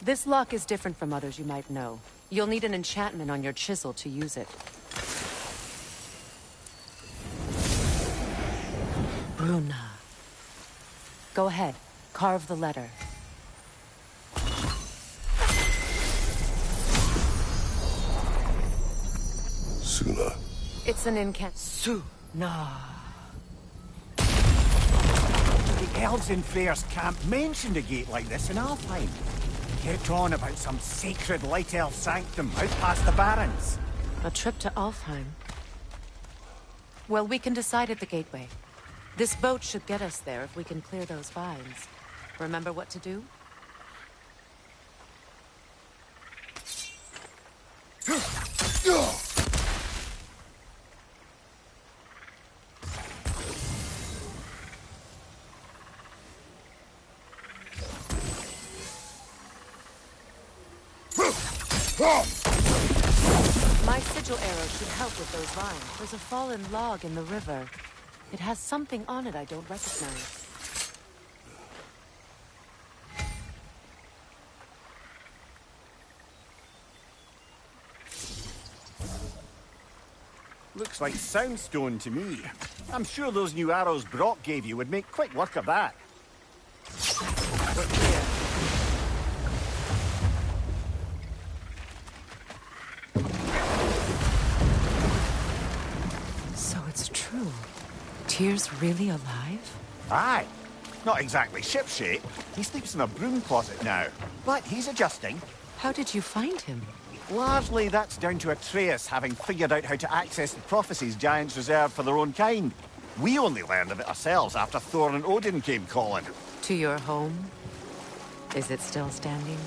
This lock is different from others you might know. You'll need an enchantment on your chisel to use it. Bruna. Go ahead. Carve the letter. Suna. It's an incant... Suna. The elves in Freyr's camp mentioned a gate like this in Alfheim. Kept on about some sacred light elf sanctum out past the Barrens. A trip to Alfheim. Well, we can decide at the gateway. This boat should get us there if we can clear those vines. Remember what to do? My sigil arrow should help with those vines. There's a fallen log in the river. It has something on it I don't recognize. Looks like soundstone to me. I'm sure those new arrows Brock gave you would make quick work of that. We're clear. So it's true. Tyr's really alive? Aye. Not exactly shipshape. He sleeps in a broom closet now. But he's adjusting. How did you find him? Largely, that's down to Atreus having figured out how to access the prophecies giants reserve for their own kind. We only learned of it ourselves after Thor and Odin came calling. To your home? Is it still standing?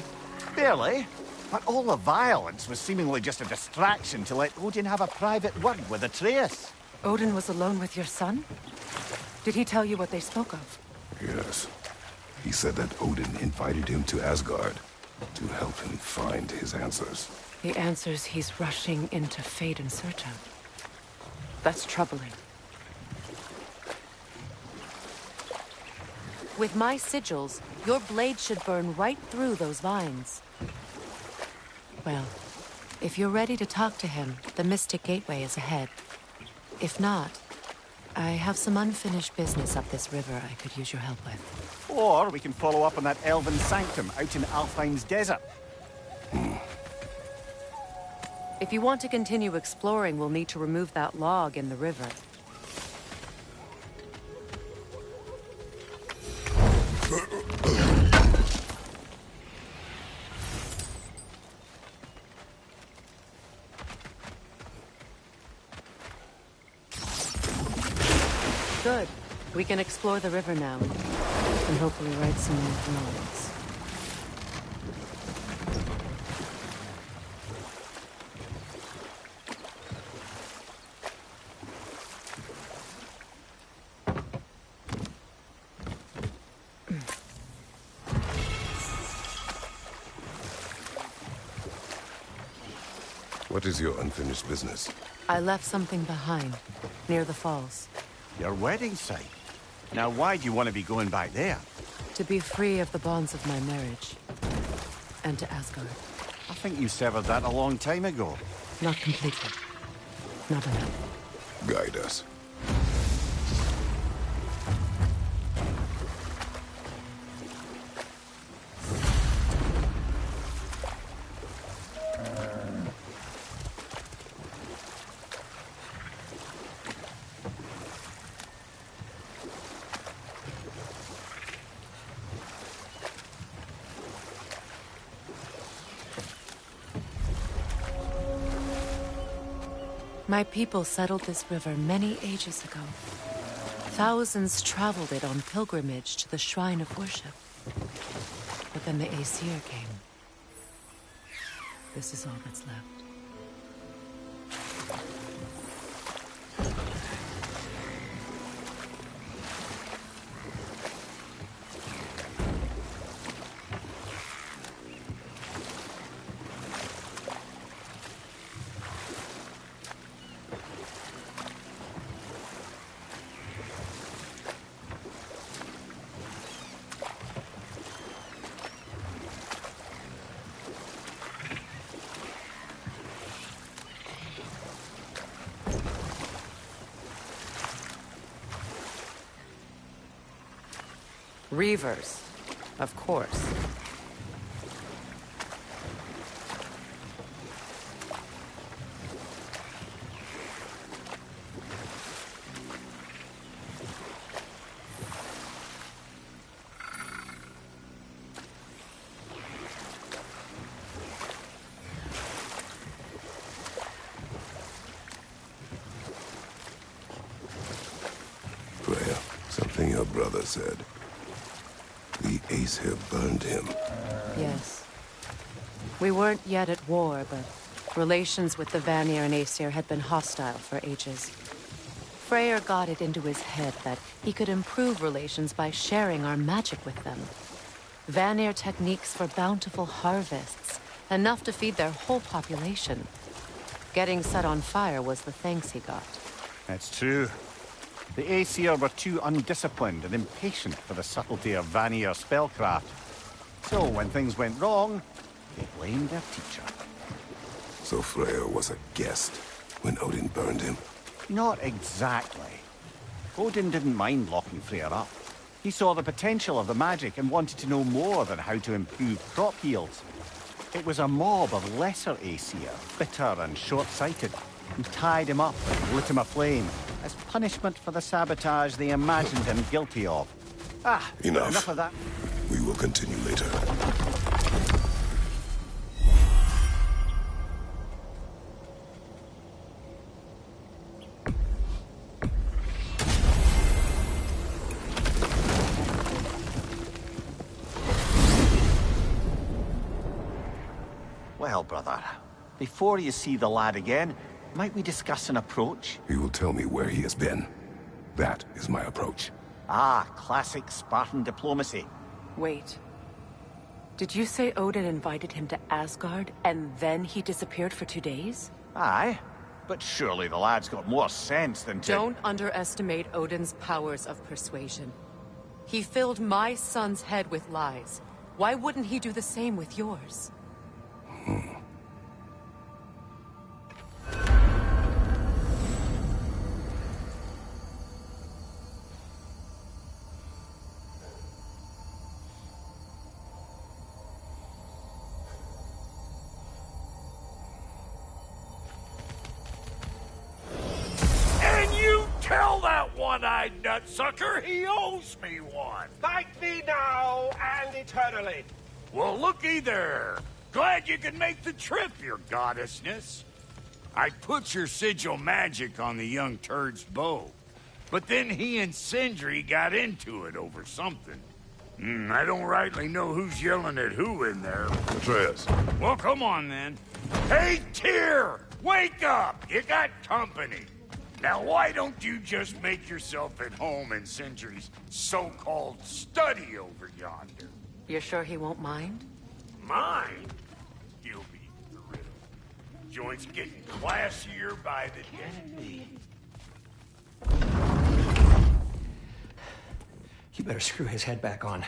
Barely. But all the violence was seemingly just a distraction to let Odin have a private word with Atreus. Odin was alone with your son? Did he tell you what they spoke of? Yes. He said that Odin invited him to Asgard to help him find his answers. The answers he's rushing into fate in search of. That's troubling. With my sigils, your blade should burn right through those vines. Well, if you're ready to talk to him, the Mystic Gateway is ahead. If not, I have some unfinished business up this river I could use your help with. Or we can follow up on that elven sanctum out in Alfheim's desert. If you want to continue exploring, we'll need to remove that log in the river. Good. We can explore the river now, and hopefully right some more drawings. What is your unfinished business? I left something behind, near the falls. Your wedding site. Now why do you want to be going back there? To be free of the bonds of my marriage. And to Asgard. I think you severed that a long time ago. Not completely. Not enough. Guide us. My people settled this river many ages ago. Thousands traveled it on pilgrimage to the shrine of worship. But then the Aesir came. This is all that's left. Reavers, of course. Freya, something your brother said. The Aesir burned him. Yes. We weren't yet at war, but relations with the Vanir and Aesir had been hostile for ages. Freyr got it into his head that he could improve relations by sharing our magic with them. Vanir techniques for bountiful harvests, enough to feed their whole population. Getting set on fire was the thanks he got. That's true. The Aesir were too undisciplined and impatient for the subtlety of Vanir spellcraft. So when things went wrong, they blamed their teacher. So Freya was a guest when Odin burned him? Not exactly. Odin didn't mind locking Freyr up. He saw the potential of the magic and wanted to know more than how to improve crop yields. It was a mob of lesser Aesir, bitter and short-sighted, who tied him up and lit him aflame as punishment for the sabotage they imagined him guilty of. Enough of that. We will continue later. Well, brother, before you see the lad again, might we discuss an approach? He will tell me where he has been. That is my approach. Ah, classic Spartan diplomacy. Wait. Did you say Odin invited him to Asgard, and then he disappeared for 2 days? Aye, but surely the lad's got more sense than to... Don't underestimate Odin's powers of persuasion. He filled my son's head with lies. Why wouldn't he do the same with yours? Tell that one-eyed nutsucker he owes me one. Thank thee now and eternally. Well, looky there. Glad you could make the trip, your goddessness. I put your sigil magic on the young turd's bow, but then he and Sindri got into it over something. I don't rightly know who's yelling at who in there. Atreus. Well, come on then. Hey, Tyr! Wake up! You got company. Now, why don't you just make yourself at home in Sindri's so-called study over yonder? You're sure he won't mind? Mine? He'll be thrilled. Joint's getting classier by the day. You better screw his head back on.